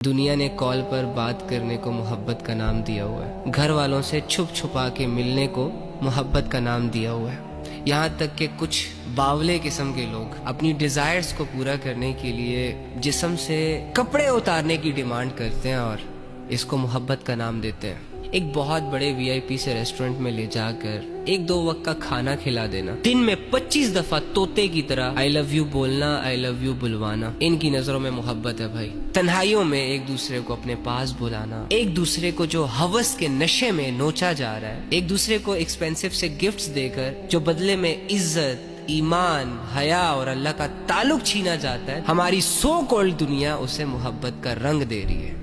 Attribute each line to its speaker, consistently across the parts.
Speaker 1: دنیا نے کال پر بات کرنے کو محبت کا نام دیا ہوا ہے، گھر والوں سے چھپ چھپا کے ملنے کو محبت کا نام دیا ہوا ہے، یہاں تک کہ کچھ باولے قسم کے لوگ اپنی ڈیزائرز کو پورا کرنے کے لیے جسم سے کپڑے اتارنے کی ڈیمانڈ کرتے ہیں اور اس کو محبت کا نام دیتے ہیں۔ ایک بہت بڑے وی آئی پی سے ریسٹورنٹ میں لے جا کر ایک دو وقت کا کھانا کھلا دینا، دن میں 25 دفعہ طوطے کی طرح آئی لو یو بولنا، آئی لو یو بلوانا، ان کی نظروں میں محبت ہے بھائی۔ تنہائیوں میں ایک دوسرے کو اپنے پاس بلانا، ایک دوسرے کو جو ہوس کے نشے میں نوچا جا رہا ہے، ایک دوسرے کو ایکسپینسو سے گفٹس دے کر جو بدلے میں عزت، ایمان، حیا اور اللہ کا تعلق چھینا جاتا ہے، ہماری سو کالڈ دنیا اسے محبت کا رنگ دے رہی ہے۔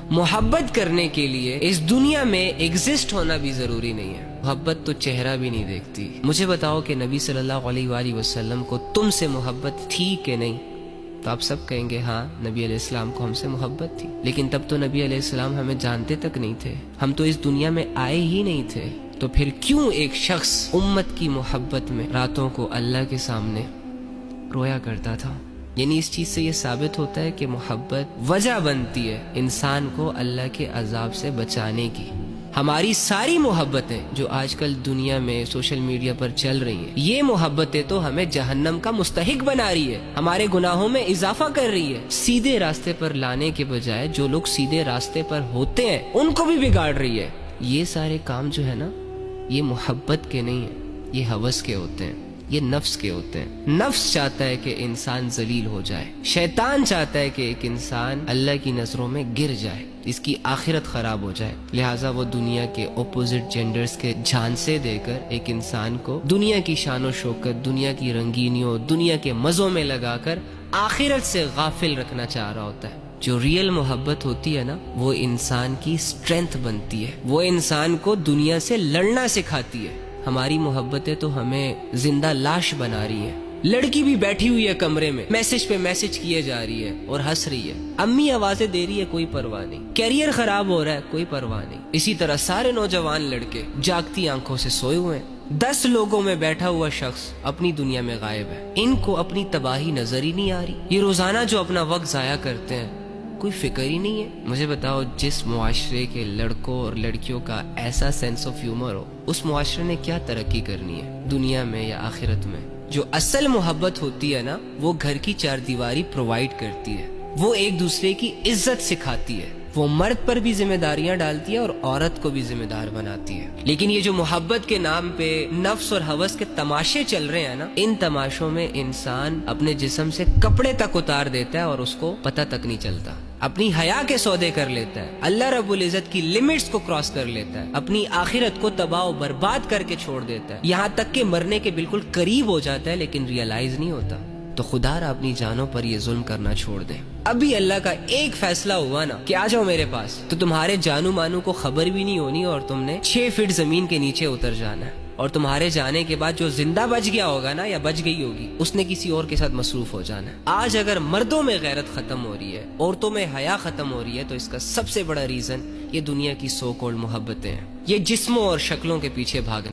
Speaker 1: محبت کرنے کے لیے اس دنیا میں ایگزسٹ ہونا بھی ضروری نہیں ہے، محبت تو چہرہ بھی نہیں دیکھتی۔ مجھے بتاؤ کہ نبی صلی اللہ علیہ وآلہ وسلم کو تم سے محبت تھی کہ نہیں؟ تو آپ سب کہیں گے ہاں، نبی علیہ السلام کو ہم سے محبت تھی، لیکن تب تو نبی علیہ السلام ہمیں جانتے تک نہیں تھے، ہم تو اس دنیا میں آئے ہی نہیں تھے۔ تو پھر کیوں ایک شخص امت کی محبت میں راتوں کو اللہ کے سامنے رویا کرتا تھا؟ یعنی اس چیز سے یہ ثابت ہوتا ہے کہ محبت وجہ بنتی ہے انسان کو اللہ کے عذاب سے بچانے کی۔ ہماری ساری محبتیں جو آج کل دنیا میں سوشل میڈیا پر چل رہی ہیں، یہ محبتیں تو ہمیں جہنم کا مستحق بنا رہی ہے، ہمارے گناہوں میں اضافہ کر رہی ہے، سیدھے راستے پر لانے کے بجائے جو لوگ سیدھے راستے پر ہوتے ہیں ان کو بھی بگاڑ رہی ہے۔ یہ سارے کام جو ہے نا، یہ محبت کے نہیں ہیں، یہ ہوس کے ہوتے ہیں، یہ نفس کے ہوتے ہیں۔ نفس چاہتا ہے کہ انسان ذلیل ہو جائے، شیطان چاہتا ہے کہ ایک انسان اللہ کی نظروں میں گر جائے، اس کی آخرت خراب ہو جائے، لہٰذا وہ دنیا کے اپوزٹ جینڈرز کے جھانسے دے کر ایک انسان کو دنیا کی شان و شوکت، دنیا کی رنگینیوں، دنیا کے مزوں میں لگا کر آخرت سے غافل رکھنا چاہ رہا ہوتا ہے۔ جو ریئل محبت ہوتی ہے نا، وہ انسان کی اسٹرینتھ بنتی ہے، وہ انسان کو دنیا سے لڑنا سکھاتی ہے۔ ہماری محبتیں تو ہمیں زندہ لاش بنا رہی ہیں۔ لڑکی بھی بیٹھی ہوئی ہے کمرے میں، میسج پہ میسج کیے جا رہی ہے اور ہنس رہی ہے، امی آوازیں دے رہی ہے، کوئی پرواہ نہیں، کیریئر خراب ہو رہا ہے، کوئی پرواہ نہیں۔ اسی طرح سارے نوجوان لڑکے جاگتی آنکھوں سے سوئے ہوئے ہیں، 10 لوگوں میں بیٹھا ہوا شخص اپنی دنیا میں غائب ہے، ان کو اپنی تباہی نظر ہی نہیں آ رہی۔ یہ روزانہ جو اپنا وقت ضائع کرتے ہیں، کوئی فکر ہی نہیں ہے۔ مجھے بتاؤ، جس معاشرے کے لڑکوں اور لڑکیوں کا ایسا سینس آف ہیومر ہو، اس معاشرے نے کیا ترقی کرنی ہے، دنیا میں یا آخرت میں؟ جو اصل محبت ہوتی ہے نا، وہ گھر کی چار دیواری پرووائیڈ کرتی ہے، وہ ایک دوسرے کی عزت سکھاتی ہے، وہ مرد پر بھی ذمہ داریاں ڈالتی ہے اور عورت کو بھی ذمہ دار بناتی ہے۔ لیکن یہ جو محبت کے نام پہ نفس اور ہوس کے تماشے چل رہے ہیں نا، ان تماشوں میں انسان اپنے جسم سے کپڑے تک اتار دیتا ہے اور اس کو پتہ تک نہیں چلتا، اپنی حیا کے سودے کر لیتا ہے، اللہ رب العزت کی لمٹس کو کراس کر لیتا ہے، اپنی آخرت کو تباہ و برباد کر کے چھوڑ دیتا ہے، یہاں تک کہ مرنے کے بالکل قریب ہو جاتا ہے لیکن ریئلائز نہیں ہوتا۔ تو خدا را اپنی جانوں پر یہ ظلم کرنا چھوڑ دیں۔ ابھی اللہ کا ایک فیصلہ ہوا نا کہ آ جاؤ میرے پاس، تو تمہارے جانو مانو کو خبر بھی نہیں ہونی اور تم نے 6 فٹ زمین کے نیچے اتر جانا ہے، اور تمہارے جانے کے بعد جو زندہ بچ گیا ہوگا نا یا بچ گئی ہوگی، اس نے کسی اور کے ساتھ مصروف ہو جانا ہے۔ آج اگر مردوں میں غیرت ختم ہو رہی ہے، عورتوں میں حیا ختم ہو رہی ہے، تو اس کا سب سے بڑا ریزن یہ دنیا کی سو کالڈ محبتیں ہیں، یہ جسموں اور شکلوں کے پیچھے بھاگنا۔